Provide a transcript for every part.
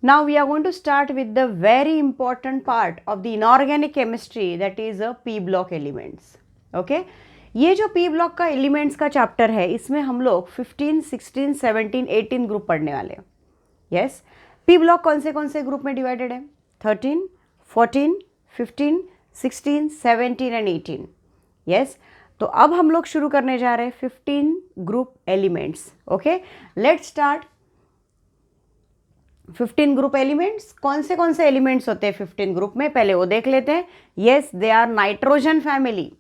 Now we are going to start with the very important part of the inorganic chemistry, that is a p block elements. Okay, ये जो p block का elements का chapter है, इसमें हम लोग 15, 16, 17, 18 group पढ़ने वाले हैं. Yes, p block कौन से ग्रुप में डिवाइडेड है? 13, 14, 15, 16, 17 एंड 18. Yes, तो अब हम लोग शुरू करने जा रहे हैं 15 group elements. Okay, let's start. 15 group elements, कौन से एलिमेंट्स होते हैं 15 ग्रुप में, पहले वो देख लेते हैं. Yes, they are nitrogen family.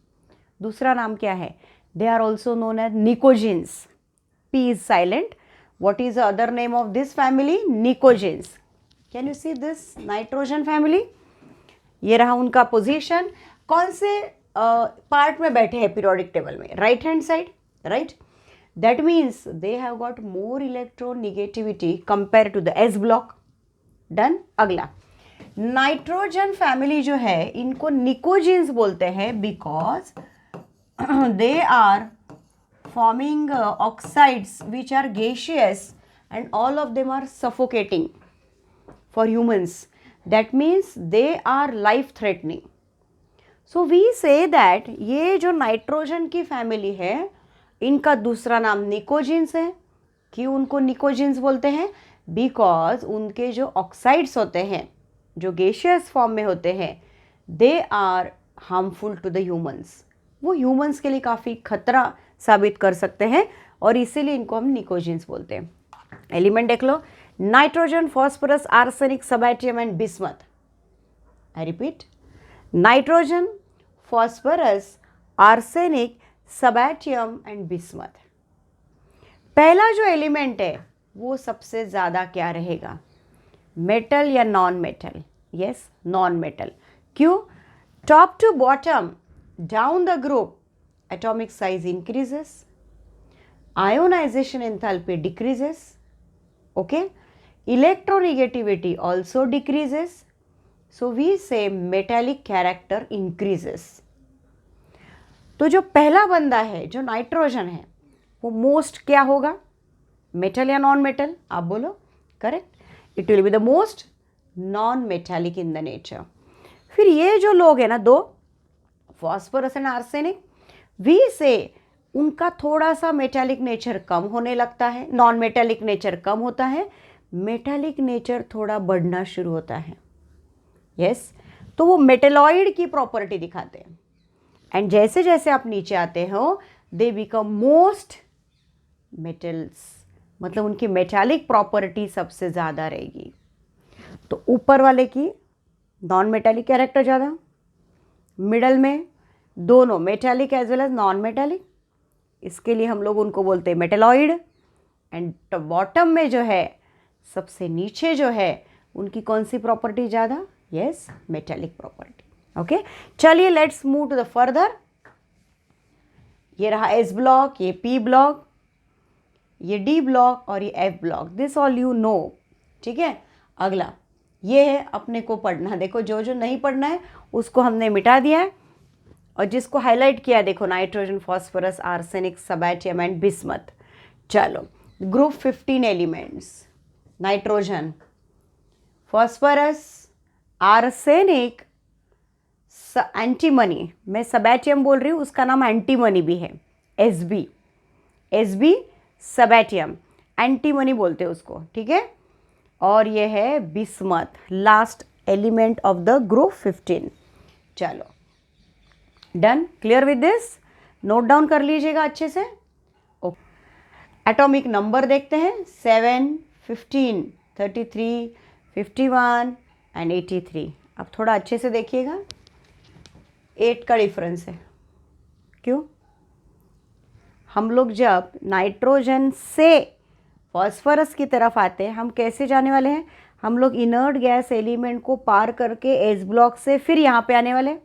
दूसरा नाम क्या है? They are also known as pnicogens. P is silent. What is the other name of this family? Pnicogens. Can you see this nitrogen family? ये रहा उनका पोजीशन. कौन से पार्ट में बैठे हैं पीरियोडिक टेबल में? Right hand side, right. That means they have got more electronegativity compared to the S block. Done. अगला, नाइट्रोजन फैमिली जो है इनको निकोजिन्स बोलते हैं because they are forming oxides which are gaseous and all of them are suffocating for humans. That means they are life threatening. So we say that ये जो nitrogen की family है इनका दूसरा नाम निकोजिन्स है. क्यों उनको निकोजिन्स बोलते हैं? बिकॉज उनके जो ऑक्साइड्स होते हैं, जो गेशियस फॉर्म में होते हैं, they are harmful to the humans. वो ह्यूमंस के लिए काफ़ी खतरा साबित कर सकते हैं और इसीलिए इनको हम निकोजिन्स बोलते हैं. एलिमेंट देख लो, nitrogen, phosphorus, arsenic, stibium and bismuth. I repeat, nitrogen, phosphorus, arsenic, stibium and bismuth. पहला जो एलिमेंट है वो सबसे ज़्यादा क्या रहेगा? मेटल या non metal? Yes, non metal. क्यों? Top to bottom down the group atomic size increases, ionization enthalpy decreases. Okay, electronegativity also decreases. So we say metallic character increases. तो जो पहला बंदा है जो नाइट्रोजन है वो मोस्ट क्या होगा? मेटल या नॉन मेटल? आप बोलो. Correct, it will be the most non metallic in the nature. फिर ये जो लोग हैं ना, दो, फॉस्फोरस एंड आर्सेनिक, वी से उनका थोड़ा सा मेटालिक नेचर कम होने लगता है, नॉन मेटालिक नेचर कम होता है, मेटालिक नेचर थोड़ा बढ़ना शुरू होता है. यस, तो वो मेटेलॉइड की प्रॉपर्टी दिखाते हैं. एंड जैसे जैसे आप नीचे आते हो दे बिकम मोस्ट मेटल्स, मतलब उनकी मेटालिक प्रॉपर्टी सबसे ज़्यादा रहेगी. तो ऊपर वाले की नॉन मेटालिक कैरेक्टर ज़्यादा, मिडल में दोनों metallic as well as non metallic, इसके लिए हम लोग उनको बोलते हैं मेटेलॉइड. एंड बॉटम में जो है, सबसे नीचे जो है, उनकी कौन सी प्रॉपर्टी ज़्यादा? Yes, metallic property. ओके, चलिए let's move to the further. ये रहा एस ब्लॉक, ये पी ब्लॉक, ये डी ब्लॉक और ये F block. This all you know. ठीक है, अगला ये है अपने को पढ़ना. देखो, जो जो नहीं पढ़ना है उसको हमने मिटा दिया है और जिसको हाईलाइट किया, देखो, nitrogen, phosphorus, arsenic, stibium and bismuth. चलो, group 15 elements. Nitrogen, phosphorus, arsenic, antimony. मैं सबैटियम बोल रही हूँ, उसका नाम एंटीमनी भी है, एसबी. एसबी सबैटियम, एंटीमनी बोलते हैं उसको. ठीक है, और ये है bismuth, last element of the group 15. चलो, done. Clear with this? Note down कर लीजिएगा अच्छे से. एटॉमिक नंबर देखते हैं. 7, 15, 33, 51 एंड 83. अब थोड़ा अच्छे से देखिएगा, 8 का डिफरेंस है. क्यों? हम लोग जब नाइट्रोजन से फॉस्फोरस की तरफ आते हैं, हम कैसे जाने वाले हैं? हम लोग इनर्ट गैस एलिमेंट को पार करके एस ब्लॉक से फिर यहाँ पे आने वाले,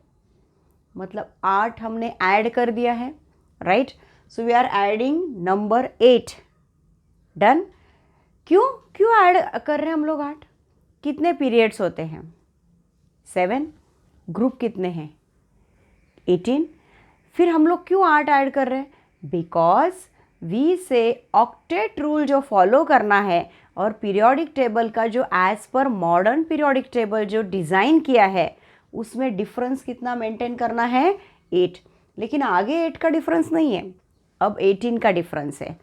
मतलब 8 हमने ऐड कर दिया है. Right, so we are adding number 8. Done. क्यों ऐड कर रहे हैं हम लोग 8? कितने पीरियड्स होते हैं? 7. ग्रुप कितने हैं? 18. फिर हम लोग क्यों 8 ऐड कर रहे हैं? Because we say octet rule जो फॉलो करना है और पीरियोडिक टेबल का जो एज पर मॉडर्न पीरियोडिक टेबल जो डिज़ाइन किया है उसमें डिफरेंस कितना मेंटेन करना है, 8। लेकिन आगे 8 का डिफरेंस नहीं है, अब 18 का डिफरेंस है।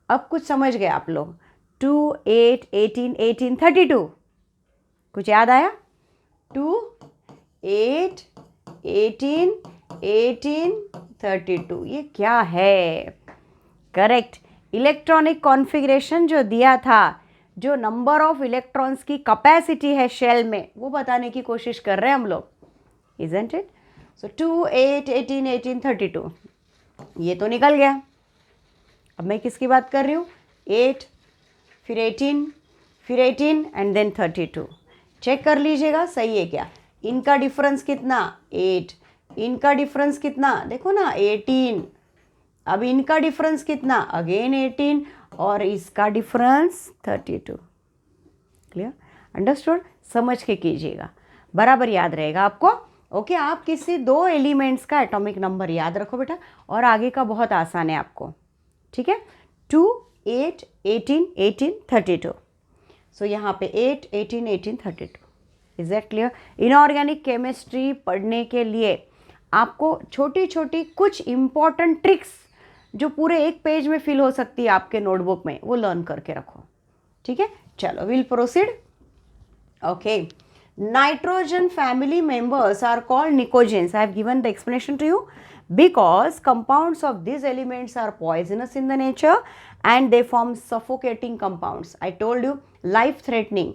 अब कुछ समझ गए आप लोग? 2, 8, 18, 18, 32। कुछ याद आया? 2, 8, 18, 18, 32। ये क्या है? करेक्ट, इलेक्ट्रॉनिक कॉन्फ़िगरेशन जो दिया था, जो नंबर ऑफ इलेक्ट्रॉन्स की कैपेसिटी है शेल में, वो बताने की कोशिश कर रहे हैं हम लोग, इजंट इट? सो 2, 8, 18, 18, 32 ये तो निकल गया। अब मैं किसकी बात कर रही हूँ? 8, फिर 18, फिर 18 एंड देन 32। चेक कर लीजिएगा सही है क्या। इनका डिफरेंस कितना? 8। इनका डिफरेंस कितना? देखो ना 18। अब इनका डिफरेंस कितना? अगेन 18 और इसका डिफरेंस 32। क्लियर? अंडरस्टूड? समझ के कीजिएगा, बराबर याद रहेगा आपको। ओके, आप किसी 2 एलिमेंट्स का एटॉमिक नंबर याद रखो बेटा, और आगे का बहुत आसान है आपको। ठीक है? 2, 8, 18, 18, 32। सो यहाँ पे 8, 18, 18, 32। Is that clear? Inorganic chemistry पढ़ने के लिए आपको छोटी छोटी कुछ इंपॉर्टेंट ट्रिक्स जो पूरे एक पेज में फिल हो सकती है आपके नोटबुक में, वो लर्न करके रखो। ठीक है? चलो, will proceed. Okay, nitrogen family members are called nicogens. I have given the explanation to you because compounds of these elements are poisonous in the nature and they form suffocating compounds. I told you, life threatening.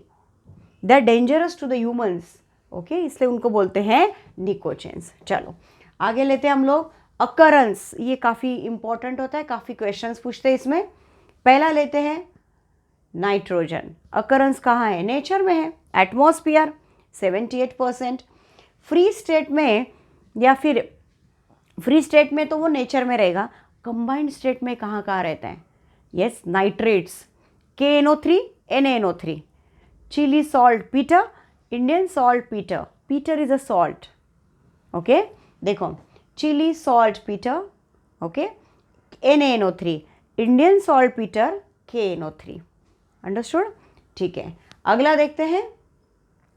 They are dangerous to the humans. Okay, इसलिए उनको बोलते हैं nicogens. चलो आगे लेते हैं हम लोग। occurrence, ये काफ़ी इंपॉर्टेंट होता है, काफ़ी क्वेश्चंस पूछते हैं इसमें। पहला लेते हैं नाइट्रोजन। अकरेंस कहाँ है? नेचर में है, एटमॉस्फियर 78%। फ्री स्टेट में, या फिर फ्री स्टेट में तो वो नेचर में रहेगा, कंबाइंड स्टेट में कहाँ कहाँ रहता है? Yes, nitrates, KNO3, NaNO3। Chile saltpetre, Indian saltpetre, peter is a salt. Okay, देखो Chile saltpetre, okay, NaNO3, Indian saltpetre, KNO3। Understood? ठीक है, अगला देखते हैं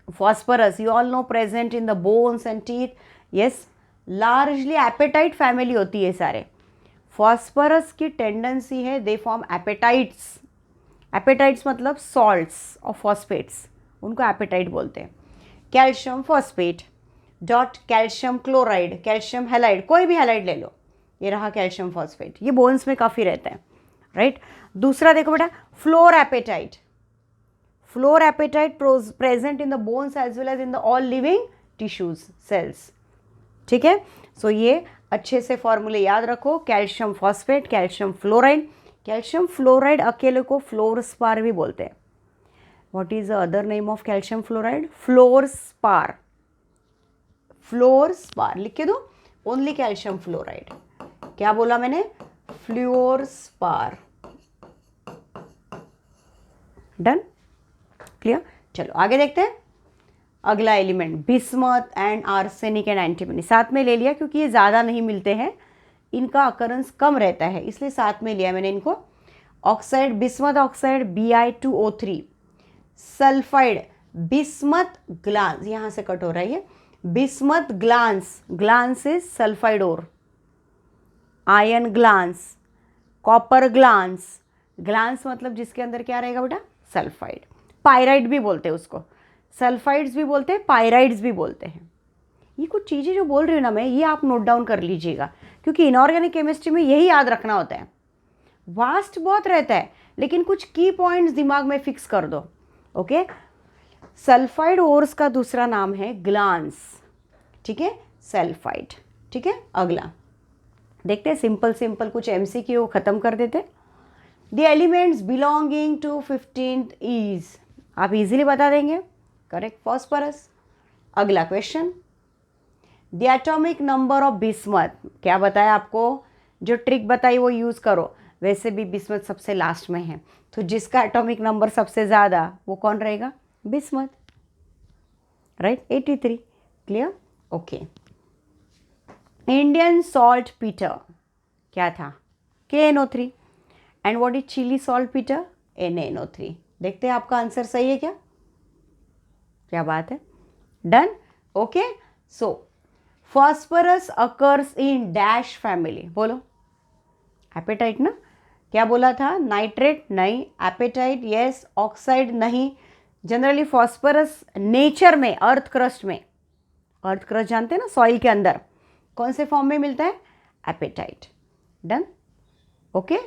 phosphorus. You all know present in the bones and teeth. Yes, largely apatite family होती है सारे। फॉस्फरस की टेंडेंसी है, दे फॉर्म एपेटाइट्स। एपेटाइट्स मतलब सॉल्ट्स और फॉस्फेट्स, उनको एपेटाइट बोलते हैं। Calcium phosphate dot calcium chloride, calcium halide, कोई भी हैलाइड ले लो, ये रहा कैल्शियम फॉस्फेट। ये बोन्स में काफ़ी रहता है, राइट? दूसरा देखो बेटा, fluorapatite. Fluorapatite present in the bones as well as in the all living tissues cells. ठीक है? सो ये अच्छे से फॉर्मूले याद रखो। Calcium phosphate, calcium fluoride. Calcium fluoride अकेले को फ्लोरस्पार भी बोलते हैं। What is the other name of calcium fluoride? Fluorspar. Fluorspar लिख के दो, ओनली कैल्शियम फ्लोराइड। क्या बोला मैंने? फ्लोरस्पार। डन? क्लियर? चलो आगे देखते हैं। अगला element bismuth and arsenic and antimony, साथ में ले लिया क्योंकि ये ज़्यादा नहीं मिलते हैं, इनका अकरेंस कम रहता है, इसलिए साथ में लिया मैंने इनको। Oxide, bismuth oxide Bi2O3। Sulphide bismuth glance, यहाँ से कट हो रहा है ये, bismuth glance, glance is sulphide ore. Iron glance, copper glance, glance मतलब जिसके अंदर क्या रहेगा बेटा? सल्फाइड। पायराइड भी बोलते हैं उसको, सल्फाइड्स भी बोलते हैं, पायराइड्स भी बोलते हैं। ये कुछ चीज़ें जो बोल रही हूँ ना मैं, ये आप नोट डाउन कर लीजिएगा, क्योंकि इनऑर्गेनिक केमिस्ट्री में यही याद रखना होता है। वास्ट बहुत रहता है, लेकिन कुछ की पॉइंट्स दिमाग में फिक्स कर दो। ओके, सल्फाइड ओर्स का दूसरा नाम है ग्लांस। ठीक है, सल्फाइड। ठीक है, अगला देखते हैं, सिंपल सिंपल कुछ MCQ खत्म कर देते। The elements belonging to 15th is, आप इजीली बता देंगे। Correct, phosphorus. अगला question, the atomic number of bismuth, क्या बताया आपको? जो ट्रिक बताई वो यूज़ करो। वैसे भी बिस्मथ सबसे लास्ट में है, तो जिसका एटॉमिक नंबर सबसे ज़्यादा वो कौन रहेगा? Bismuth, right? 83। Clear? Okay. Indian saltpetre क्या था? KNO3। And what is Chile saltpetre? NaNO3। देखते हैं आपका आंसर सही है क्या? क्या बात है, done. Okay, so phosphorus occurs in dash family. बोलो, एपेटाइट ना. क्या बोला था? नाइट्रेट नहीं, एपेटाइट यस, ऑक्साइड नहीं. जनरली फॉस्फरस नेचर में, अर्थ क्रस्ट में, अर्थ क्रस्ट जानते हैं ना, सॉइल के अंदर, कौन से फॉर्म में मिलता है? एपेटाइट. डन. ओके,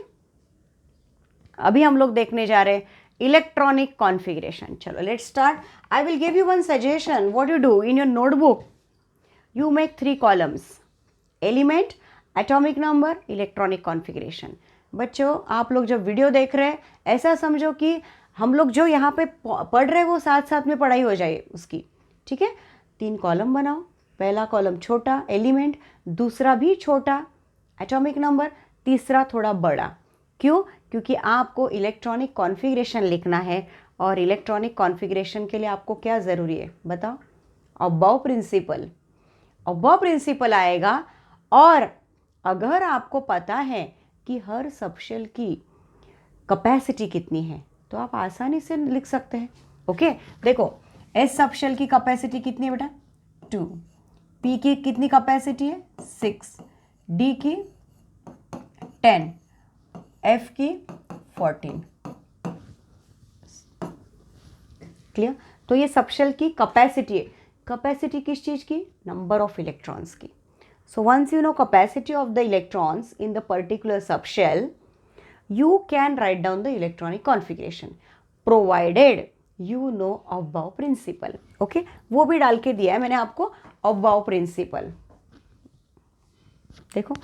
अभी हम लोग देखने जा रहे हैं इलेक्ट्रॉनिक कॉन्फ़िगरेशन. चलो let's start. I will give you one suggestion. What you do in your notebook, you make 3 columns: element, atomic number, electronic configuration. बच्चों, आप लोग जब वीडियो देख रहे हैं ऐसा समझो कि हम लोग जो यहाँ पे पढ़ रहे हैं वो साथ साथ में पढ़ाई हो जाए उसकी. ठीक है, 3 कॉलम बनाओ. पहला कॉलम छोटा एलिमेंट, दूसरा भी छोटा एटॉमिक नंबर, तीसरा थोड़ा बड़ा. क्यों? क्योंकि आपको इलेक्ट्रॉनिक कॉन्फ़िगरेशन लिखना है. और इलेक्ट्रॉनिक कॉन्फ़िगरेशन के लिए आपको क्या ज़रूरी है बताओ? Above principal. अबाव प्रिंसिपल आएगा. और अगर आपको पता है कि हर सबशेल की कैपेसिटी कितनी है तो आप आसानी से लिख सकते हैं. ओके, देखो एस सबशेल की कैपेसिटी कितनी है बेटा? 2. पी की कितनी कैपेसिटी है? 6. डी की 10. एफ की 14. क्लियर? तो ये सबशेल की कैपेसिटी है. कैपेसिटी किस चीज़ की? नंबर ऑफ इलेक्ट्रॉन्स की. So once you know capacity of the electrons in the particular subshell, you can write down the electronic configuration provided you know above principle. Okay, वो भी डाल के दिया है मैंने आपको, above principle. देखो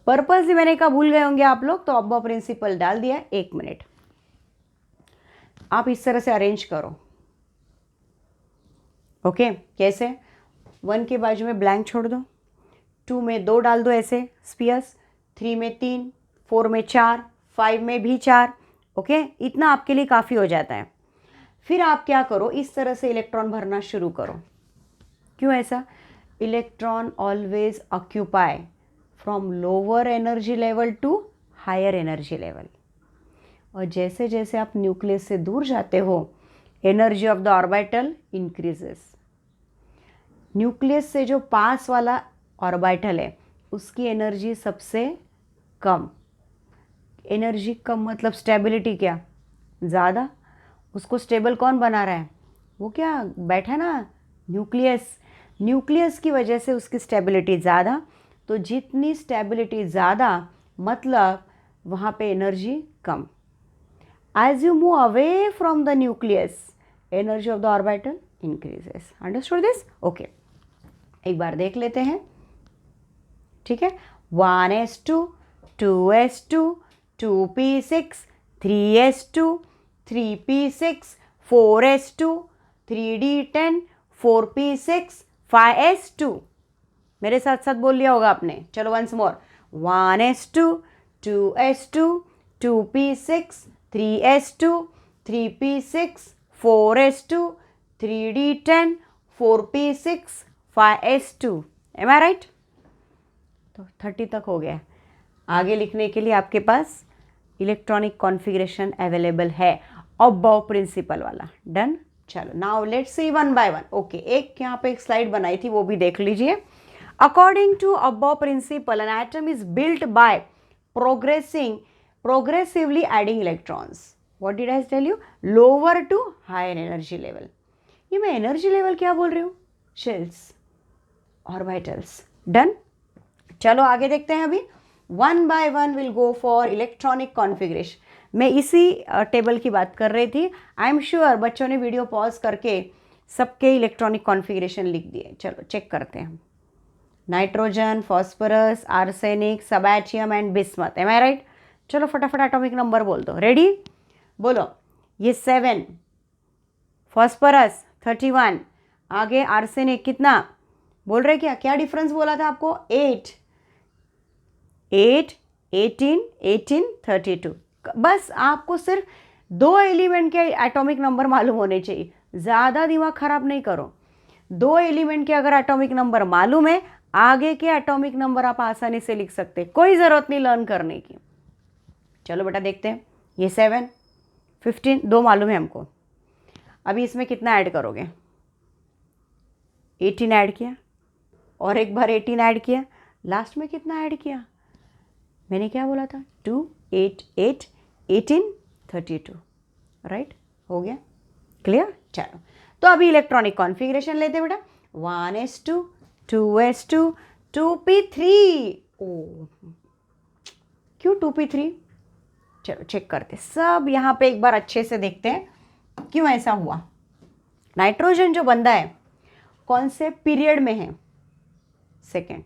पर्पस ही मैंने कहा भूल गए होंगे आप लोग, तो above principle डाल दिया. 1 मिनट आप इस तरह से अरेंज करो. ओके, कैसे? 1 के बाजू में ब्लैंक छोड़ दो, 2 में 2 डाल दो ऐसे स्पीयर्स, 3 में 3, 4 में 4, 5 में भी 4. ओके, इतना आपके लिए काफ़ी हो जाता है. फिर आप क्या करो, इस तरह से इलेक्ट्रॉन भरना शुरू करो. क्यों ऐसा? Electron always occupy from lower energy level to higher energy level. और जैसे जैसे आप न्यूक्लियस से दूर जाते हो, energy of the orbital increases. Nucleus से जो पास वाला ऑर्बिटल है उसकी एनर्जी सबसे कम. एनर्जी कम मतलब स्टेबिलिटी क्या? ज़्यादा. उसको स्टेबल कौन बना रहा है? वो क्या बैठा है ना, न्यूक्लियस. न्यूक्लियस की वजह से उसकी स्टेबिलिटी ज़्यादा. तो जितनी स्टेबिलिटी ज़्यादा मतलब वहाँ पे एनर्जी कम. As you move away from the nucleus, energy of the orbital increases. Understood this? Okay, एक बार देख लेते हैं. ठीक है, 1s2, 2s2, 2p6, 3s2, 3p6, 4s2, 3d10, 4p6, 5s2. मेरे साथ साथ बोल लिया होगा आपने. चलो once more. 1s2, 2s2, 2p6, 3s2, 3p6, 4s2, 3d10, 4p6, 5s2. Am I right? तो 30 तक हो गया. आगे लिखने के लिए आपके पास इलेक्ट्रॉनिक कॉन्फ़िगरेशन अवेलेबल है, अबाव प्रिंसिपल वाला. डन. चलो now let's see 1 bye 1. Okay, एक यहाँ पे एक स्लाइड बनाई थी वो भी देख लीजिए. According to aufbau principle an atom is built by progressively adding electrons. What did I tell you? Lower to higher energy level. ये मैं एनर्जी लेवल क्या बोल रही हूँ? Shells, orbitals. डन. चलो आगे देखते हैं. अभी 1 bye 1 will go for electronic configuration. मैं इसी टेबल की बात कर रही थी. आई एम श्योर बच्चों ने वीडियो पॉज करके सबके इलेक्ट्रॉनिक कॉन्फ़िगरेशन लिख दिए. चलो चेक करते हैं. Nitrogen, phosphorus, arsenic, stibium and bismuth. Am I right? चलो फटाफट एटॉमिक नंबर बोल दो. रेडी? बोलो. ये 7, फॉस्फरस 31, आगे आर्सेनिक कितना बोल रहे? क्या क्या डिफरेंस बोला था आपको? 8, 18, 32. बस आपको सिर्फ 2 एलिमेंट के एटॉमिक नंबर मालूम होने चाहिए. ज़्यादा दिमाग खराब नहीं करो. 2 एलिमेंट के अगर एटॉमिक नंबर मालूम है, आगे के एटॉमिक नंबर आप आसानी से लिख सकते हैं. कोई ज़रूरत नहीं लर्न करने की. चलो बेटा देखते हैं. ये 7, 15 दो मालूम है हमको। अभी इसमें कितना ऐड करोगे? 18 ऐड किया और एक बार 18 ऐड किया, लास्ट में कितना ऐड किया? मैंने क्या बोला था? 2 8 8 18 32, राइट? हो गया क्लियर? चलो तो अभी इलेक्ट्रॉनिक कॉन्फ़िगरेशन लेते बेटा। 1s2 2s2 2p3। ओ क्यों 2p3? चलो चेक करते सब यहाँ पे एक बार अच्छे से देखते हैं क्यों ऐसा हुआ। नाइट्रोजन जो बंदा है कौन से पीरियड में है? सेकेंड।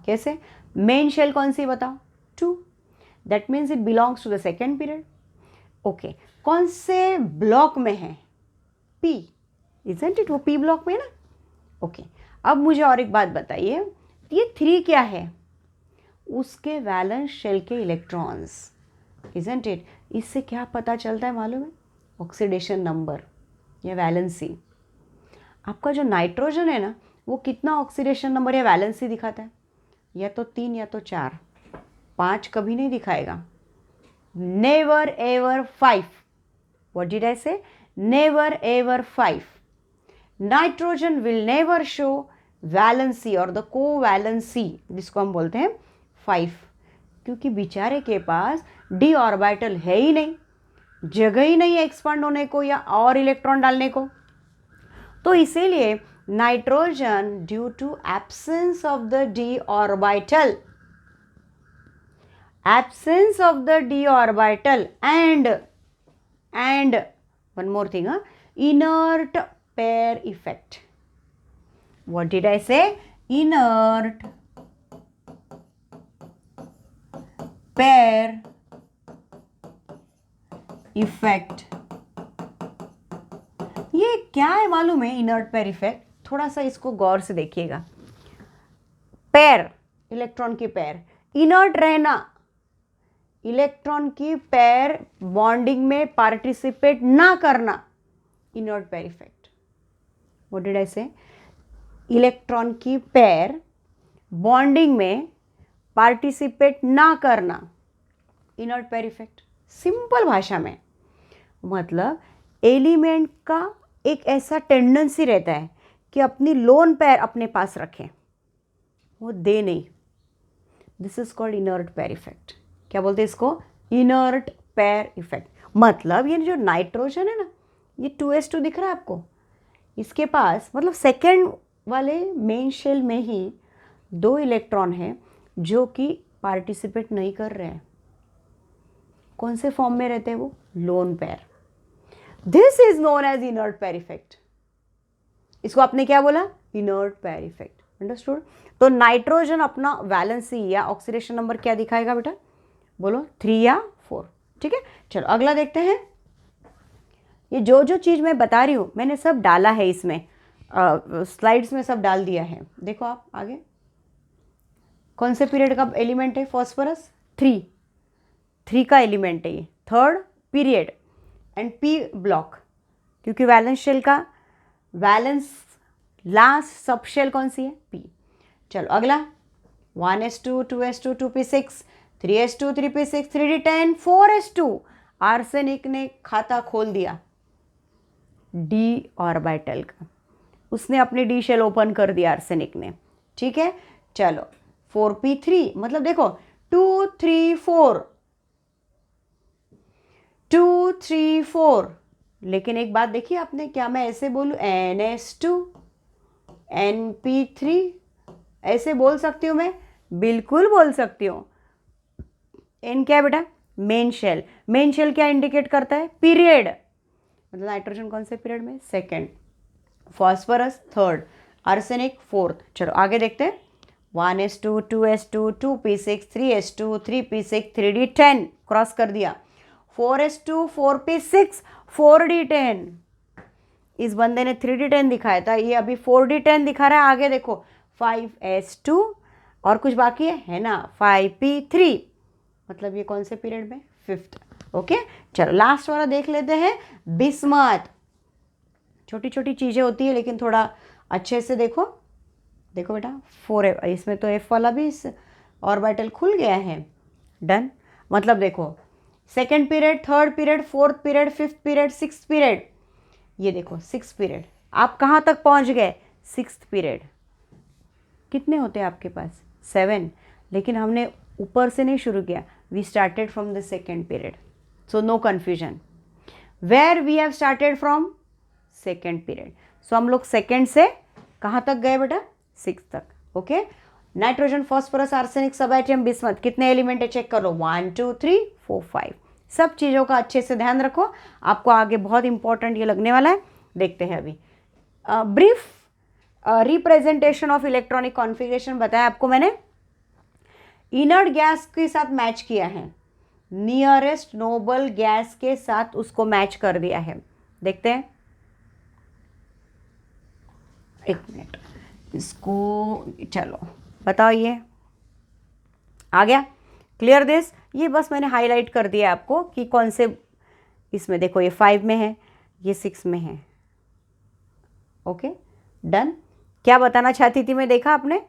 कैसे? मेन शेल कौन सी बताओ? 2, that means it belongs to the second period. Okay, कौन से ब्लॉक में है? P, isn't it? वो पी ब्लॉक में है ना। ओके, अब मुझे और एक बात बताइए, ये 3 क्या है? उसके वैलेंस शेल के इलेक्ट्रॉन्स, इजंट इट? इससे क्या पता चलता है मालूम है? ऑक्सीडेशन नंबर या वैलेंसी। आपका जो नाइट्रोजन है ना वो कितना ऑक्सीडेशन नंबर या वैलेंसी दिखाता है? या तो 3 या तो 4, 5 कभी नहीं दिखाएगा। Never ever 5। What did I say? Never ever 5। Nitrogen will never show valency और द कोवैलेंसी, जिसको हम बोलते हैं 5, क्योंकि बेचारे के पास डी ऑर्बिटल है ही नहीं, जगह ही नहीं है एक्सपांड होने को या और इलेक्ट्रॉन डालने को। तो इसीलिए nitrogen due to absence of the D orbital, absence of the d orbital and one more thing, inert pair effect. What did I say? Inert pair effect. ये क्या है मालूम है? Inert pair effect. थोड़ा सा इसको गौर से देखिएगा। पेयर, इलेक्ट्रॉन की पेयर, इनर्ट रहना, इलेक्ट्रॉन की पेयर बॉन्डिंग में पार्टिसिपेट ना करना, inert pair effect. What did I से? इलेक्ट्रॉन की पेयर बॉन्डिंग में पार्टिसिपेट ना करना, इनर्ट पेयर इफेक्ट। सिंपल भाषा में मतलब एलिमेंट का एक ऐसा टेंडेंसी रहता है कि अपनी लोन पेयर अपने पास रखें, वो दे नहीं। This is called inert pair effect. क्या बोलते हैं इसको? Inert pair effect. मतलब ये जो नाइट्रोजन है ना, ये 2s2 दिख रहा है आपको, इसके पास मतलब सेकेंड वाले मेन शेल में ही 2 इलेक्ट्रॉन हैं जो कि पार्टिसिपेट नहीं कर रहे हैं। कौन से फॉर्म में रहते हैं वो? Lone pair. This is known as inert pair effect. इसको आपने क्या बोला? Inert pair effect. अंडरस्टूड? तो नाइट्रोजन अपना वैलेंसी या ऑक्सीडेशन नंबर क्या दिखाएगा बेटा? बोलो 3 या 4। ठीक है, चलो अगला देखते हैं। ये जो जो चीज़ मैं बता रही हूँ मैंने सब डाला है इसमें, स्लाइड्स में सब डाल दिया है। देखो आप आगे, कौन से पीरियड का एलिमेंट है? फॉस्फोरस 3 का एलिमेंट है ये, 3rd period and P block, क्योंकि वैलेंस शेल का वैलेंस लास्ट सब शेल कौन सी है? पी। चलो अगला 1s2 2s2 2p6 3s2 3p6 3d10 4s2। Arsenic ने खाता खोल दिया डी ऑर्बिटल का, उसने अपनी डी शेल ओपन कर दिया आर्सेनिक ने। ठीक है, चलो 4p3 मतलब देखो 2 3 4 2 3 4। लेकिन एक बात देखिए आपने, क्या मैं ऐसे बोलूँ ns2 np3? ऐसे बोल सकती हूँ मैं? बिल्कुल बोल सकती हूँ। एन क्या है बेटा? Main shell. मेन शेल क्या इंडिकेट करता है? पीरियड। मतलब नाइट्रोजन कौन से पीरियड में? Second. Phosphorus 3rd, arsenic 4th। चलो आगे देखते हैं। 1s2 2s2 2p6 3s2 3p6 3d10 cross कर दिया। 4s2 4p6 4d10। इस बंदे ने 3d10 दिखाया था, ये अभी 4d10 दिखा रहा है। आगे देखो 5s2 और कुछ बाकी है ना, 5p3। मतलब ये कौन से पीरियड में? 5th। ओके, चलो लास्ट वाला देख लेते हैं, बिस्मथ। छोटी छोटी चीज़ें होती है लेकिन थोड़ा अच्छे से देखो। देखो बेटा 4, इसमें तो F वाला भी ऑर्बिटल खुल गया है। डन। मतलब देखो second period, third period, fourth period, fifth period, sixth period. ये देखो सिक्स्थ पीरियड, आप कहाँ तक पहुँच गए? Sixth period. कितने होते हैं आपके पास? 7, लेकिन हमने ऊपर से नहीं शुरू किया, we started from the second period, so no confusion. Where we have started from? Second period. So हम लोग सेकेंड से कहाँ तक गए बेटा? सिक्स तक। Okay, nitrogen, phosphorus, arsenic, stibium, bismuth, कितने एलिमेंट है चेक कर लो, 1 2 3 4 5। सब चीज़ों का अच्छे से ध्यान रखो, आपको आगे बहुत इंपॉर्टेंट ये लगने वाला है। देखते हैं अभी brief representation of electronic configuration बताया आपको मैंने। इनर्ट गैस के साथ मैच किया है, नियरेस्ट नोबल गैस के साथ उसको मैच कर दिया है। देखते हैं, एक मिनट इसको, चलो बताओ, ये आ गया? Clear this? ये बस मैंने हाईलाइट कर दिया आपको कि कौन से, इसमें देखो ये 5 में है, ये 6 में है। Okay done. क्या बताना चाहती थी मैं, देखा आपने?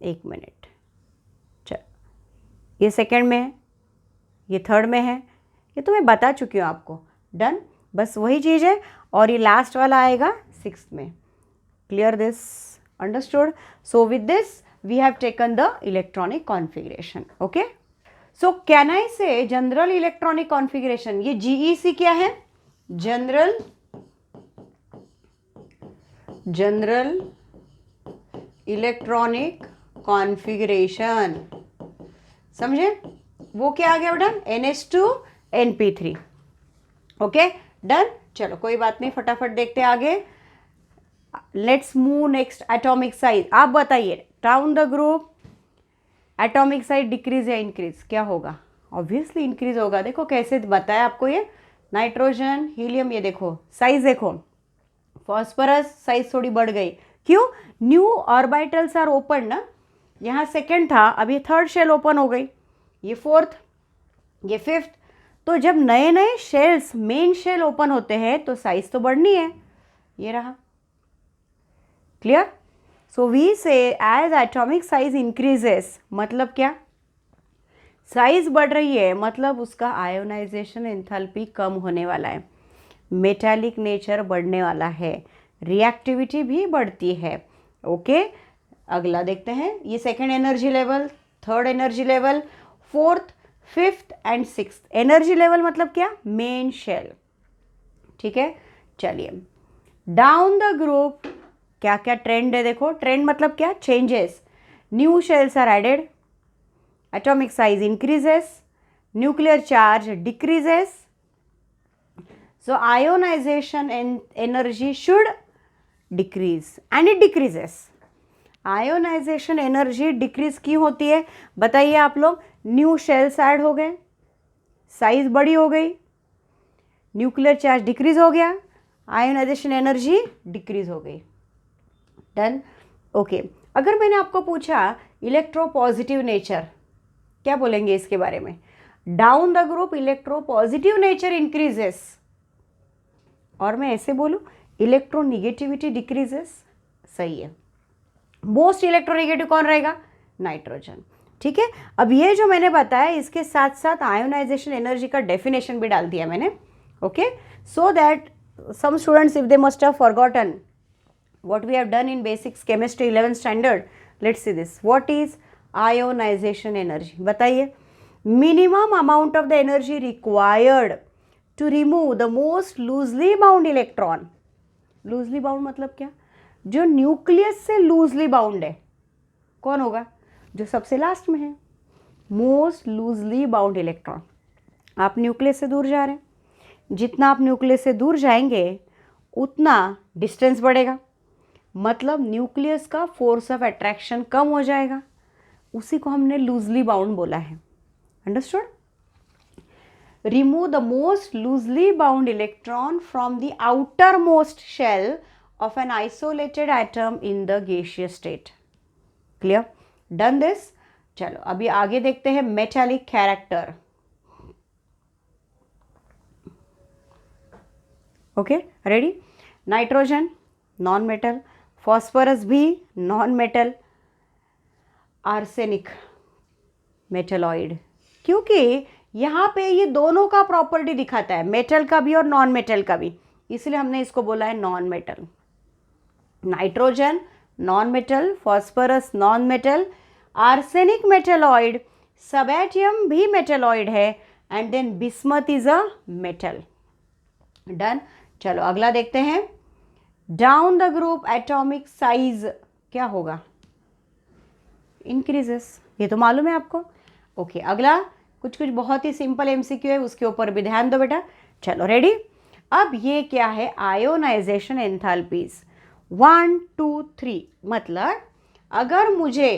एक मिनट, चल ये सेकंड में है, ये थर्ड में है, ये तो मैं बता चुकी हूँ आपको। डन, बस वही चीज़ है, और ये लास्ट वाला आएगा 6th में। Clear this? Understood? So with this we have taken the electronic configuration. Okay, so can I say general electronic configuration? ये GEC क्या है? general electronic configuration, समझे? वो क्या आ गया बेटा? NH2 NP3। ओके डन, चलो कोई बात नहीं, फटाफट देखते आगे। Let's move next, atomic size. आप बताइए, down the group atomic size decrease या इंक्रीज? क्या होगा? ऑब्वियसली इंक्रीज होगा। देखो कैसे बताया आपको, ये नाइट्रोजन, हीलियम, ये देखो साइज देखो, फॉस्फोरस साइज थोड़ी बढ़ गई। क्यों? न्यू ऑर्बिटल्स आर ओपन ना, यहाँ सेकेंड था, अब ये थर्ड शेल ओपन हो गई, ये फोर्थ, ये फिफ्थ। तो जब नए नए शेल्स, मेन शेल ओपन होते हैं तो साइज तो बढ़नी है। ये रहा। क्लियर? सो वी से एज एटॉमिक साइज इंक्रीजेस, मतलब क्या? साइज बढ़ रही है, मतलब उसका आयोनाइजेशन एंथैल्पी कम होने वाला है, मेटालिक नेचर बढ़ने वाला है, रिएक्टिविटी भी बढ़ती है। ओके अगला देखते हैं, ये second energy level, third energy level, fourth, fifth and sixth. Energy level मतलब क्या? Main shell. ठीक है, चलिए डाउन द ग्रुप क्या क्या ट्रेंड है देखो। ट्रेंड मतलब क्या? Changes. New shells are added, atomic size increases, nuclear charge decreases, so ionisation energy should decrease and it decreases. Ionisation energy decrease क्यों होती है बताइए आप लोग? न्यू शेल्स ऐड हो गए, साइज बड़ी हो गई, न्यूक्लियर चार्ज डिक्रीज हो गया, आयोनाइजेशन एनर्जी डिक्रीज हो गई। डन। ओके, अगर मैंने आपको पूछा इलेक्ट्रोपॉजिटिव नेचर, क्या बोलेंगे इसके बारे में? Down the group electropositive nature increases, और मैं ऐसे बोलूं इलेक्ट्रोनिगेटिविटी डिक्रीजेस। सही है। मोस्ट इलेक्ट्रोनिगेटिव कौन रहेगा? नाइट्रोजन। ठीक है, अब ये जो मैंने बताया इसके साथ साथ आयोनाइजेशन एनर्जी का डेफिनेशन भी डाल दिया मैंने। Okay, so that some students, if they must have forgotten what we have done in basics chemistry 11th standard, let's see this. What is ionization energy? बताइए। minimum amount of the energy required to remove the most loosely bound electron. loosely bound मतलब क्या? जो nucleus से loosely bound है, कौन होगा? जो सबसे लास्ट में है, मोस्ट लूजली बाउंड इलेक्ट्रॉन। आप न्यूक्लियस से दूर जा रहे हैं, जितना आप न्यूक्लियस से दूर जाएंगे उतना डिस्टेंस बढ़ेगा, मतलब न्यूक्लियस का फोर्स ऑफ अट्रैक्शन कम हो जाएगा, उसी को हमने लूजली बाउंड बोला है। Understood? Remove the most loosely bound electron from the outermost shell of an isolated atom in the gaseous state. Clear? Done this. चलो अभी आगे देखते हैं metallic character. Okay ready? Nitrogen non metal, phosphorus भी non metal, arsenic metalloid, क्योंकि यहाँ पे ये दोनों का प्रॉपर्टी दिखाता है, मेटल का भी और नॉन मेटल का भी, इसलिए हमने इसको बोला है non metal. Nitrogen non metal, phosphorus non metal, arsenic metalloid, stibium भी मेटेलॉइड है, and then bismuth is a metal. Done. चलो अगला देखते हैं। Down the group atomic size क्या होगा? इंक्रीजेस, ये तो मालूम है आपको। ओके, अगला कुछ कुछ बहुत ही सिंपल एमसीक्यू है, उसके ऊपर भी ध्यान दो बेटा। चलो रेडी। अब ये क्या है? Ionization enthalpies 1 2 3। मतलब अगर मुझे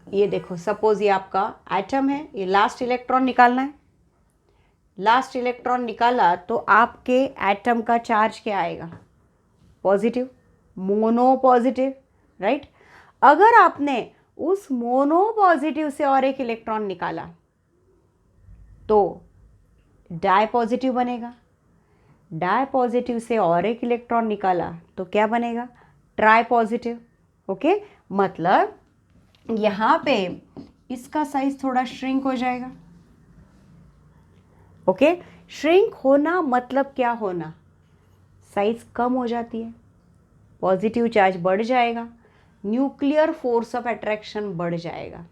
ये देखो, सपोज ये आपका एटम है, ये लास्ट इलेक्ट्रॉन निकालना है। लास्ट इलेक्ट्रॉन निकाला तो आपके एटम का चार्ज क्या आएगा? Positive, mono positive, right. अगर आपने उस मोनो पॉजिटिव से और एक इलेक्ट्रॉन निकाला तो डाई पॉजिटिव बनेगा। डाई पॉजिटिव से और एक इलेक्ट्रॉन निकाला तो क्या बनेगा? Try positive. ओके, मतलब यहाँ पे इसका साइज थोड़ा श्रिंक हो जाएगा। ओके, श्रिंक होना मतलब क्या होना? साइज कम हो जाती है, पॉजिटिव चार्ज बढ़ जाएगा, न्यूक्लियर फोर्स ऑफ अट्रैक्शन बढ़ जाएगा।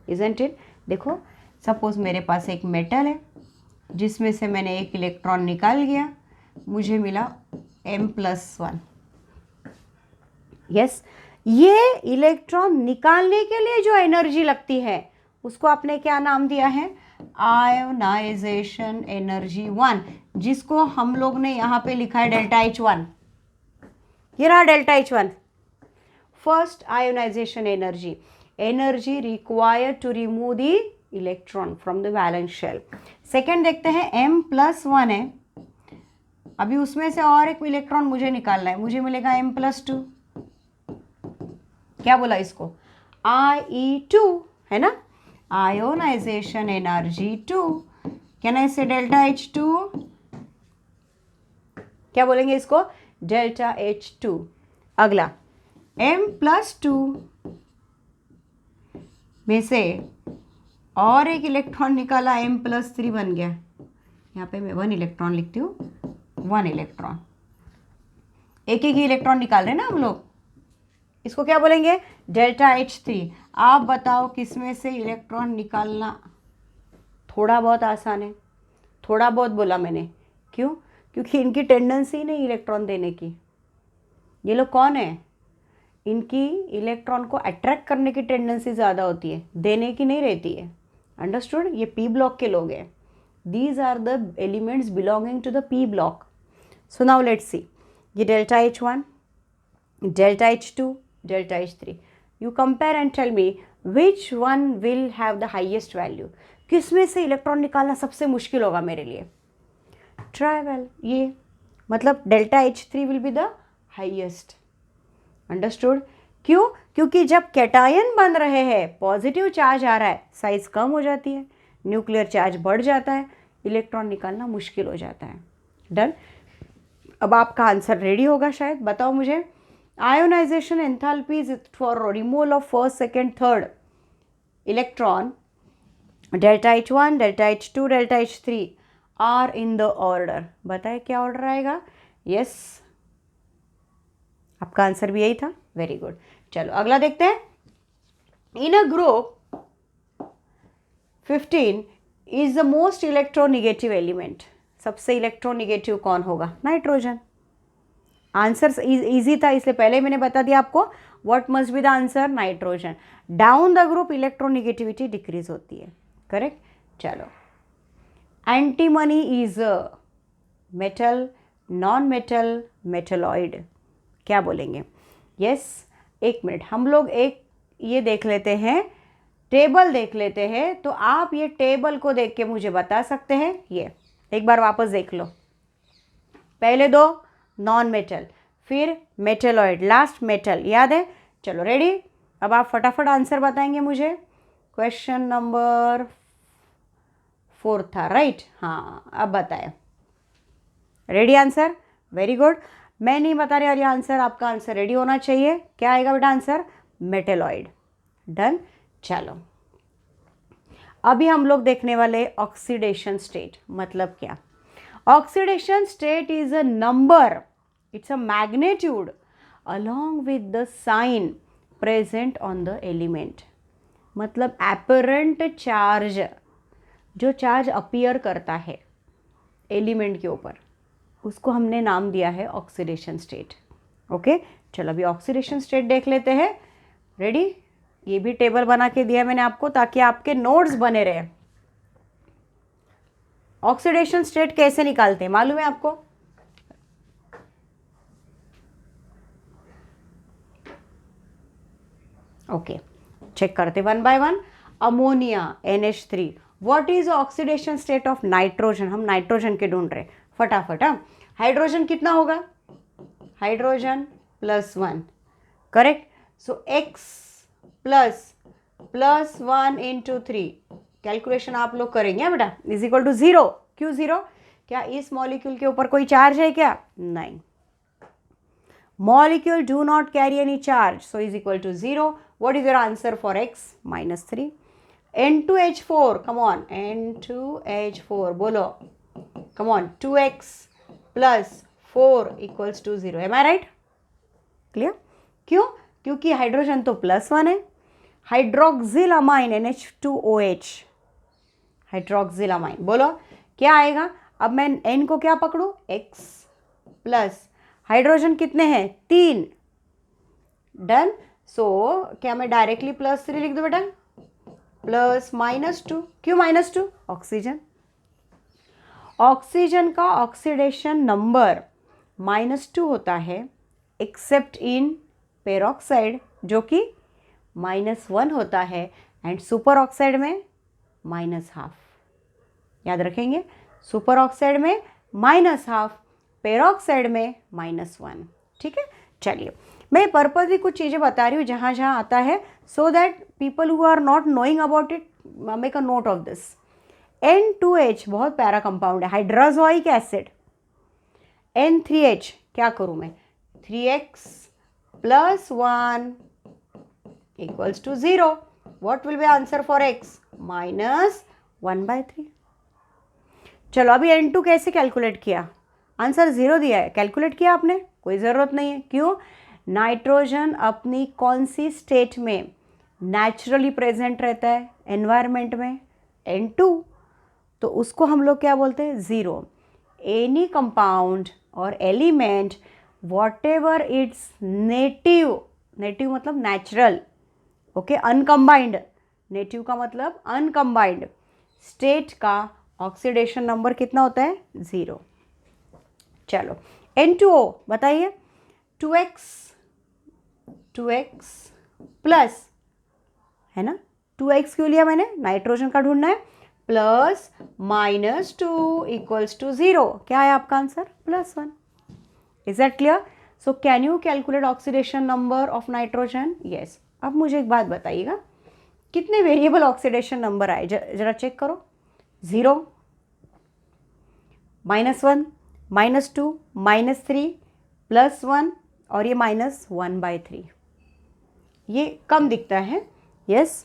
Isn't it? देखो, सपोज मेरे पास एक मेटल है जिसमें से मैंने एक इलेक्ट्रॉन निकाल गया, मुझे मिला M+1। यस, ये इलेक्ट्रॉन निकालने के लिए जो एनर्जी लगती है उसको आपने क्या नाम दिया है? आयोनाइजेशन एनर्जी 1, जिसको हम लोग ने यहाँ पे लिखा है डेल्टा H1। ये रहा delta H1, first ionization energy, energy required to remove the electron from the valence shell. Second देखते हैं, M+1 है, अभी उसमें से और एक इलेक्ट्रॉन मुझे निकालना है, मुझे मिलेगा M+2। क्या बोला इसको? IE2, है ना? आयोनाइजेशन एनर्जी 2, कैन आई से डेल्टा H2? क्या बोलेंगे इसको? Delta H2। अगला M+2 में से और एक इलेक्ट्रॉन निकाला, M+3 बन गया। यहाँ पे मैं 1 इलेक्ट्रॉन लिखती हूँ, 1 इलेक्ट्रॉन, एक एक ही इलेक्ट्रॉन निकाल रहे हैं ना हम लोग, इसको क्या बोलेंगे? Delta H3। आप बताओ किस में से इलेक्ट्रॉन निकालना थोड़ा बहुत आसान है? थोड़ा बहुत बोला मैंने, क्यों? क्योंकि इनकी टेंडेंसी नहीं इलेक्ट्रॉन देने की। ये लोग कौन है? इनकी इलेक्ट्रॉन को अट्रैक्ट करने की टेंडेंसी ज़्यादा होती है, देने की नहीं रहती है। अंडरस्टूड? ये पी ब्लॉक के लोग हैं। These are the elements belonging to the P block. So now let's see, ये delta H1, delta H2, delta H3, you compare and tell me which one will have the highest value। किस में से electron निकालना सबसे मुश्किल होगा मेरे लिए? ट्राइवल, ये मतलब delta H3 will be the highest. Understood? क्यों? क्योंकि जब कैटायन बन रहे हैं, पॉजिटिव चार्ज आ रहा है, साइज कम हो जाती है, न्यूक्लियर चार्ज बढ़ जाता है, इलेक्ट्रॉन निकालना मुश्किल हो जाता है। डन। अब आपका आंसर रेडी होगा शायद, बताओ मुझे। Ionization enthalpies for removal of first, second, third electron, delta H1, delta H2, delta H3 are in the order. बताए क्या ऑर्डर आएगा? यस, आपका आंसर भी यही था। Very good. चलो अगला देखते हैं। In a group 15 is the most electronegative element. सबसे इलेक्ट्रोनिगेटिव कौन होगा? नाइट्रोजन। आंसर इजी था, इसलिए पहले मैंने बता दिया आपको। What must be the answer? Nitrogen. Down the group electronegativity decrease होती है। करेक्ट। चलो, antimony is metal, non metal, metalloid, क्या बोलेंगे? यस, एक मिनट, हम लोग एक ये देख लेते हैं, टेबल देख लेते हैं। तो आप ये टेबल को देख के मुझे बता सकते हैं। ये एक बार वापस देख लो, पहले दो नॉन मेटल, फिर मेटलॉइड, लास्ट मेटल, याद है? चलो रेडी। अब आप फटाफट आंसर बताएंगे मुझे। क्वेश्चन नंबर 4 था, राइट? हाँ, अब बताए। Ready answer? Very good. मैं नहीं बता रही, और ये आंसर, आपका आंसर रेडी होना चाहिए। क्या आएगा बेटा आंसर? मेटलॉइड। डन। चलो अभी हम लोग देखने वाले ऑक्सीडेशन स्टेट, मतलब क्या? Oxidation state is a number, it's a magnitude along with the sign present on the element. मतलब apparent चार्ज, जो चार्ज अपीयर करता है एलिमेंट के ऊपर, उसको हमने नाम दिया है ऑक्सीडेशन स्टेट. ओके, चलो अभी ऑक्सीडेशन स्टेट देख लेते हैं. रेडी? ये भी टेबल बना के दिया मैंने आपको ताकि आपके नोट्स बने रहे. ऑक्सीडेशन स्टेट कैसे निकालते हैं मालूम है आपको? ओके, चेक करते one by one. Ammonia NH3, what is oxidation state of nitrogen? हम नाइट्रोजन के ढूंढ रहे फटाफट. हाइड्रोजन कितना होगा? Hydrogen +1, correct. So X +1 × 3, calculation आप लोग करेंगे बेटा, इज इक्वल टू 0. क्यों 0? क्या इस मॉलिक्यूल के ऊपर कोई चार्ज है क्या? नहीं. Molecule do not carry any charge, so is equal to 0. What is your answer for X? -3. N2H4, come on, N2H4, bolo, come on, 2X + 4 = 0. Am I right? Clear? क्यों? क्योंकि हाइड्रोजन तो +1 है. Hydroxyl amine NH2OH, hydroxyl amine, बोलो क्या आएगा? अब मैं N को क्या पकड़ू? X प्लस हाइड्रोजन कितने हैं? 3. डन. सो क्या मैं डायरेक्टली +3 लिख दूं बेटा? प्लस -2. क्यों -2? ऑक्सीजन. ऑक्सीजन का ऑक्सीडेशन नंबर -2 होता है, एक्सेप्ट इन पेरोक्साइड जो कि -1 होता है, एंड सुपर ऑक्साइड में -12. याद रखेंगे, सुपर ऑक्साइड में -12, पेरोक्साइड में -1. ठीक है, चलिए मैं पर्पजली कुछ चीज़ें बता रही हूँ जहाँ जहाँ आता है, so that people who are not knowing about it make a note of this. N2H बहुत प्यारा कंपाउंड है, हाइड्रोजोइक एसिड. N3H क्या करूँ मैं? 3X + 1 = 0. What will be answer for X? -1/3. चलो अभी N2 कैसे कैलकुलेट किया? आंसर 0 दिया है, कैलकुलेट किया आपने? कोई ज़रूरत नहीं है. क्यों? नाइट्रोजन अपनी कौन सी स्टेट में नेचुरली प्रेजेंट रहता है? एनवायरनमेंट में, N2. तो उसको हम लोग क्या बोलते हैं? 0. एनी कंपाउंड और element what ever its native, native मतलब नेचुरल, ओके, अनकम्बाइंड. नेटिव का मतलब अनकम्बाइंड स्टेट का ऑक्सीडेशन नंबर कितना होता है? 0. चलो N2O बताइए. 2x प्लस, है ना? 2x क्यों लिया मैंने? नाइट्रोजन का ढूंढना है. प्लस -2 = 0. क्या है आपका answer? +1. Is that clear? So can you calculate oxidation number of nitrogen? Yes. अब मुझे एक बात बताइएगा, कितने वेरिएबल ऑक्सीडेशन नंबर आए? जरा चेक करो. 0, -1, -2, -3, +1 और ये -1/3. ये कम दिखता है. Yes.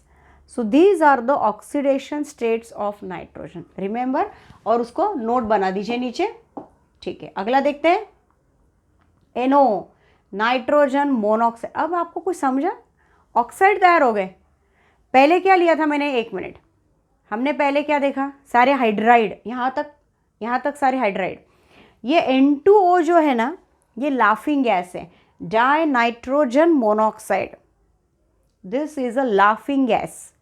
So these are the oxidation states of nitrogen. Remember, और उसको नोट बना दीजिए नीचे. ठीक है, अगला देखते हैं. NO, nitrogen monoxide. अब आपको कुछ समझा? ऑक्साइड तैयार हो गए. पहले क्या लिया था मैंने? 1 मिनट. हमने पहले क्या देखा? सारे हाइड्राइड, यहाँ तक सारे हाइड्राइड. ये N2O जो है ना, ये लाफिंग गैस है, die nitrogen monoxide. This is a laughing gas.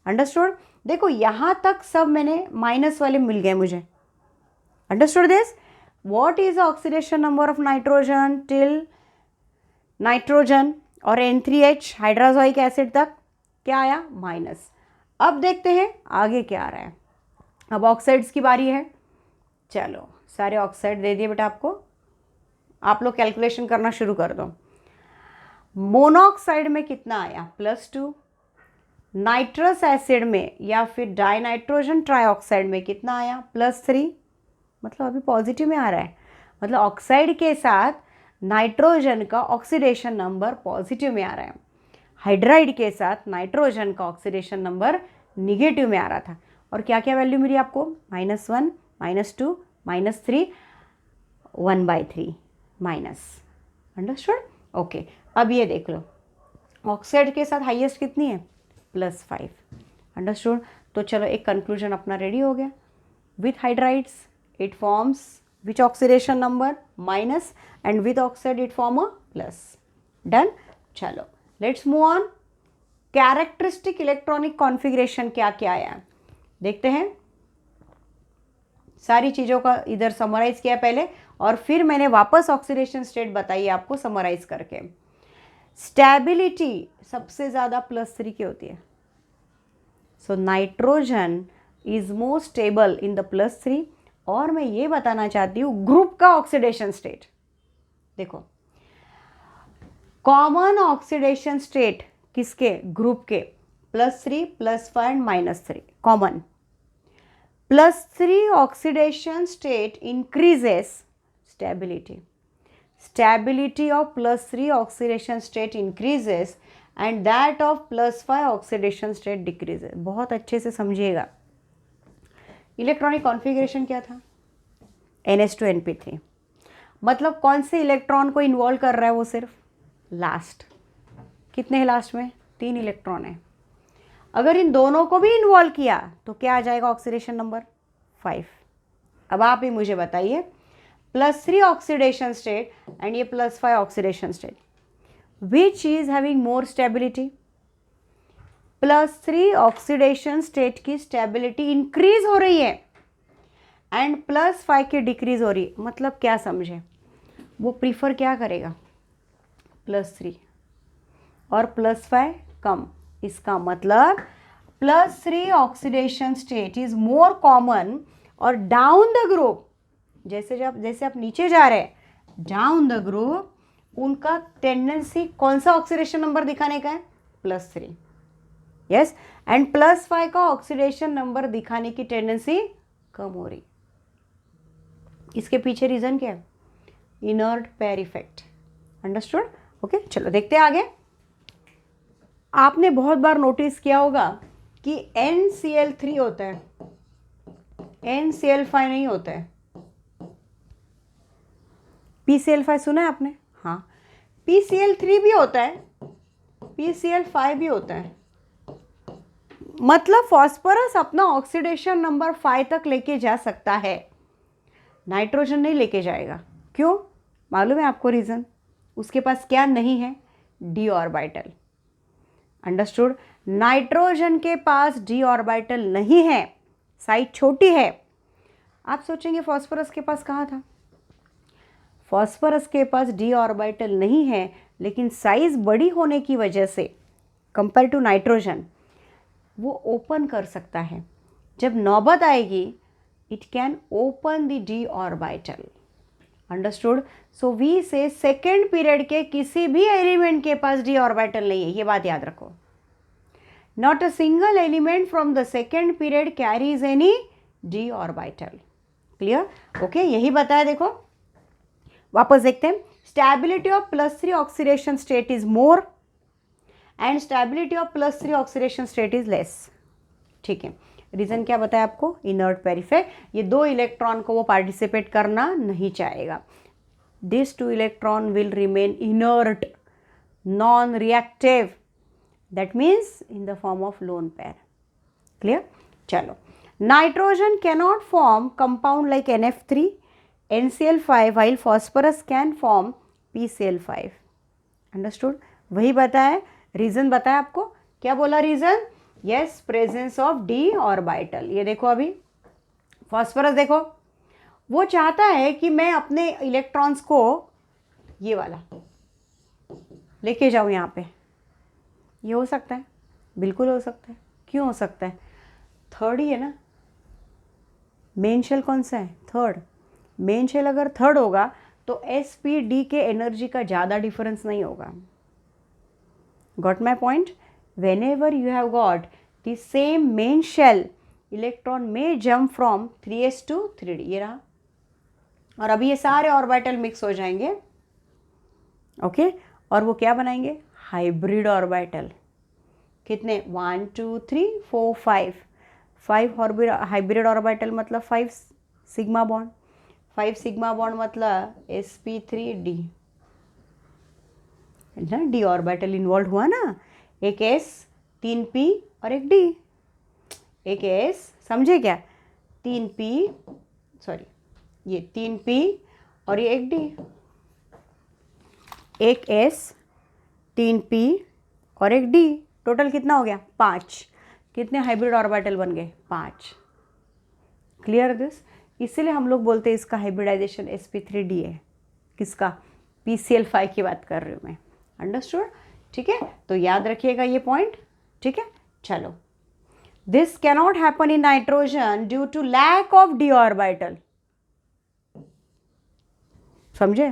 Understood? देखो यहाँ तक सब मैंने माइनस वाले मिल गए मुझे. Understood this? What is oxidation number of nitrogen till nitrogen और N3H हाइड्रोजोइक एसिड तक? क्या आया? -. अब देखते हैं आगे क्या आ रहा है. अब ऑक्साइड्स की बारी है. चलो सारे ऑक्साइड दे दिए बेटा आपको, आप लोग कैलकुलेशन करना शुरू कर दो. मोनोऑक्साइड में कितना आया? +2. नाइट्रस एसिड में या फिर डाइनाइट्रोजन ट्राइऑक्साइड में कितना आया? +3. मतलब अभी पॉजिटिव में आ रहा है, मतलब ऑक्साइड के साथ नाइट्रोजन का ऑक्सीडेशन नंबर पॉजिटिव में आ रहा है. हाइड्राइड के साथ नाइट्रोजन का ऑक्सीडेशन नंबर निगेटिव में आ रहा था. और क्या क्या वैल्यू मिली आपको, -1, -2, -3, 1/3 माइनस। अंडरस्टूड? ओके, अब ये देख लो, ऑक्साइड के साथ हाईएस्ट कितनी है, +5। अंडरस्टूड? तो चलो एक कंक्लूजन अपना रेडी हो गया। With hydrides it forms which oxidation number, minus, and with oxide it form a plus. Done? चलो let's move on. Characteristic electronic configuration क्या क्या आया देखते हैं। सारी चीज़ों का इधर समराइज किया पहले, और फिर मैंने वापस ऑक्सीडेशन स्टेट बताई आपको समराइज करके। स्टेबिलिटी सबसे ज़्यादा +3 की होती है। So nitrogen is more stable in the +3। और मैं ये बताना चाहती हूँ ग्रुप का ऑक्सीडेशन स्टेट देखो, कॉमन ऑक्सीडेशन स्टेट किसके, ग्रुप के, +3, +5 and -3 common. +3 oxidation state increases stability, stability of +3 oxidation state increases and that of +5 oxidation state decreases। बहुत अच्छे से समझिएगा। इलेक्ट्रॉनिक कॉन्फ़िगरेशन क्या था, NH2NP3, मतलब कौन से इलेक्ट्रॉन को इन्वॉल्व कर रहा है वो, सिर्फ लास्ट। कितने हैं लास्ट में, 3 इलेक्ट्रॉन है। अगर इन दोनों को भी इन्वॉल्व किया तो क्या आ जाएगा ऑक्सीडेशन नंबर, 5। अब आप ही मुझे बताइए, +3 ऑक्सीडेशन स्टेट एंड ये +5 oxidation state, which is having more stability. +3 oxidation state की स्टेबिलिटी इंक्रीज हो रही है एंड +5 की डिक्रीज हो रही है। मतलब क्या समझे, वो प्रीफर क्या करेगा, +3, और +5 कम। इसका मतलब +3 oxidation state is more common, और डाउन द ग्रुप, जैसे आप नीचे जा रहे हैं डाउन द ग्रुप, उनका टेंडेंसी कौन सा ऑक्सीडेशन नंबर दिखाने का है, +3। यस, एंड +5 का ऑक्सीडेशन नंबर दिखाने की टेंडेंसी कम हो रही। इसके पीछे रीजन क्या है, inert pair effect. Understood? Okay, चलो देखते हैं आगे। आपने बहुत बार नोटिस किया होगा कि NCl3 होता है, NCl5 नहीं होता है। PCl5 सुना है आपने? हाँ, PCl3 भी होता है, PCl5 भी होता है। मतलब फॉस्फोरस अपना ऑक्सीडेशन नंबर 5 तक लेके जा सकता है, नाइट्रोजन नहीं लेके जाएगा। क्यों मालूम है आपको रीज़न? उसके पास क्या नहीं है, d ऑर्बिटल। अंडरस्टूड? नाइट्रोजन के पास d ऑर्बिटल नहीं है, साइज छोटी है। आप सोचेंगे फॉस्फोरस के पास कहाँ था, फॉस्फोरस के पास d ऑर्बिटल नहीं है, लेकिन साइज बड़ी होने की वजह से कंपेयर टू नाइट्रोजन वो ओपन कर सकता है। जब नौबत आएगी it can open the d orbital. Understood? So we say second period के किसी भी एलिमेंट के पास d ऑर्बिटल नहीं है, ये बात याद रखो। Not a single element from the second period carries any d orbital. Clear? Okay, यही बताया। देखो वापस देखते हैं। Stability of +3 oxidation state is more and stability of +3 oxidation state is less. ठीक है, रीजन क्या बताया आपको, इनर्ट पेयर इफेक्ट। ये 2 इलेक्ट्रॉन को वो पार्टिसिपेट करना नहीं चाहेगा। This 2 electron will remain inert, non reactive, that means in the form of lone pair. Clear? चलो, nitrogen cannot form compound like NF3, NCl5, while phosphorus can form PCl5। Understood? वही बताया, reason बताया आपको। क्या बोला reason? Yes, presence of d orbital. ये देखो, अभी फॉस्फोरस देखो, वो चाहता है कि मैं अपने इलेक्ट्रॉन्स को ये वाला लेके जाऊं यहाँ पे। ये हो सकता है, बिल्कुल हो सकता है। क्यों हो सकता है? थर्ड ही है ना, मेन शेल कौन सा है, थर्ड। मेन शेल अगर थर्ड होगा तो sp/d के एनर्जी का ज़्यादा डिफरेंस नहीं होगा। Got my point? whenever you have got the same main shell, electron may jump from 3s to 3d। ये रहा, और अभी ये सारे ऑर्बिटल मिक्स हो जाएंगे। ओके, और वो क्या बनाएंगे, हाइब्रिड ऑर्बिटल। कितने, 1 2 3 4 5 5 हाइब्रिड ऑर्बिटल मतलब 5 सिग्मा बॉन्ड, 5 सिग्मा बॉन्ड मतलब sp3d ना, डी ऑर्बिटल इन्वॉल्व हुआ ना, एक s 3p और एक d, एक s समझे क्या, 3p सॉरी ये 3p और ये एक d, एक s 3p और एक d, टोटल कितना हो गया 5। कितने हाइब्रिड ऑर्बिटल बन गए 5। क्लियर दिस, इसीलिए हम लोग बोलते हैं इसका हाइब्रिडाइजेशन sp3d है। किसका, PCl5 की बात कर रही हूँ मैं। अंडरस्टूड, ठीक है, तो याद रखिएगा ये पॉइंट, ठीक है। चलो, this cannot happen in nitrogen due to lack of d orbital. समझे,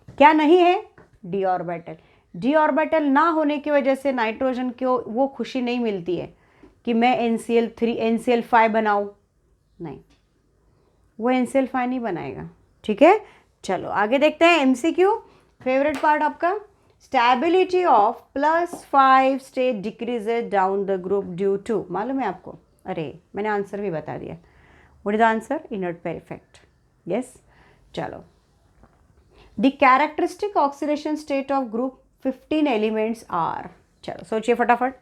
क्या नहीं है, डी ऑर्बिटल। डी ऑर्बिटल ना होने की वजह से नाइट्रोजन को वो खुशी नहीं मिलती है कि मैं NCl5 बनाऊं, नहीं, वो NCl5 नहीं बनाएगा, ठीक है। चलो आगे देखते हैं MCQ, फेवरेट पार्ट आपका। Stability of +5 state decreases down the group due to, मालूम है आपको, अरे मैंने आंसर भी बता दिया। What is the answer, inert pair effect, yes. चलो, the characteristic oxidation state of group 15 elements are, चलो सोचिए फटाफट,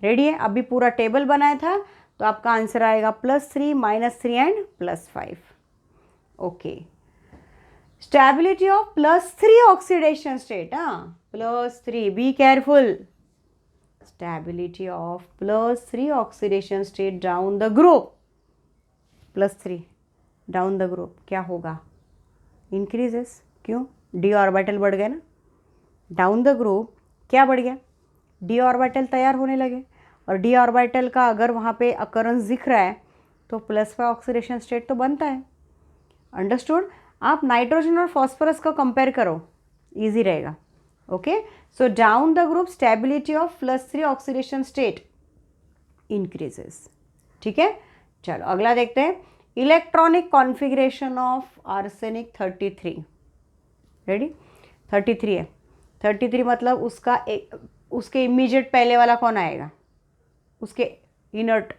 रेडी है, अभी पूरा टेबल बनाया था तो आपका आंसर आएगा +3, -3 and +5। Okay, stability of +3 oxidation state, हाँ +3, be careful, stability of +3 oxidation state down the group, +3 down the group क्या होगा, इंक्रीजेस, क्यों, डी ऑर्बिटल बढ़ गए ना, डाउन द ग्रुप क्या बढ़ गया, डी ऑर्बिटल तैयार होने लगे, और डी ऑर्बिटल का अगर वहाँ पे अकरेंस दिख रहा है तो +5 ऑक्सीडेशन स्टेट तो बनता है। अंडरस्टूड, आप नाइट्रोजन और फॉस्फोरस को कंपेयर करो, इजी रहेगा। Okay, so down the group stability of +3 oxidation state increases, ठीक है। चलो अगला देखते हैं, electronic configuration of arsenic 33, ready, 33 है, 33 मतलब उसके इमीडिएट पहले वाला कौन आएगा, उसके इनर्ट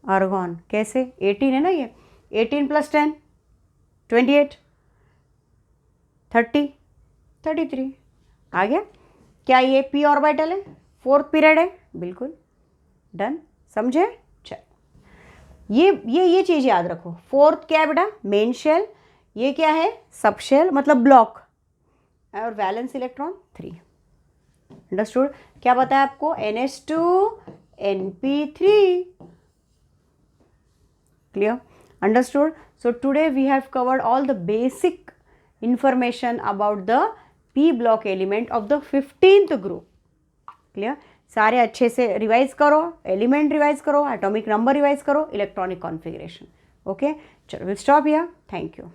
आर्गॉन, कैसे, 18 है ना, ये 18 + 10 28, 30 33 आ गया। क्या ये p ऑर्बिटल है, 4th पीरियड है, बिल्कुल डन, समझे। चल, ये चीज़ याद रखो, 4th क्या है बेटा, मेन शेल, ये क्या है, सब शेल मतलब ब्लॉक, और वैलेंस इलेक्ट्रॉन 3। अंडरस्टूड, क्या बताया आपको, NH2 NP3, clear, understood. So today we have covered all the basic information about the p block element of the 15th group, clear। सारे अच्छे से रिवाइज करो, एलिमेंट रिवाइज करो, एटॉमिक नंबर रिवाइज करो, electronic configuration, okay. चलो will stop here, thank you.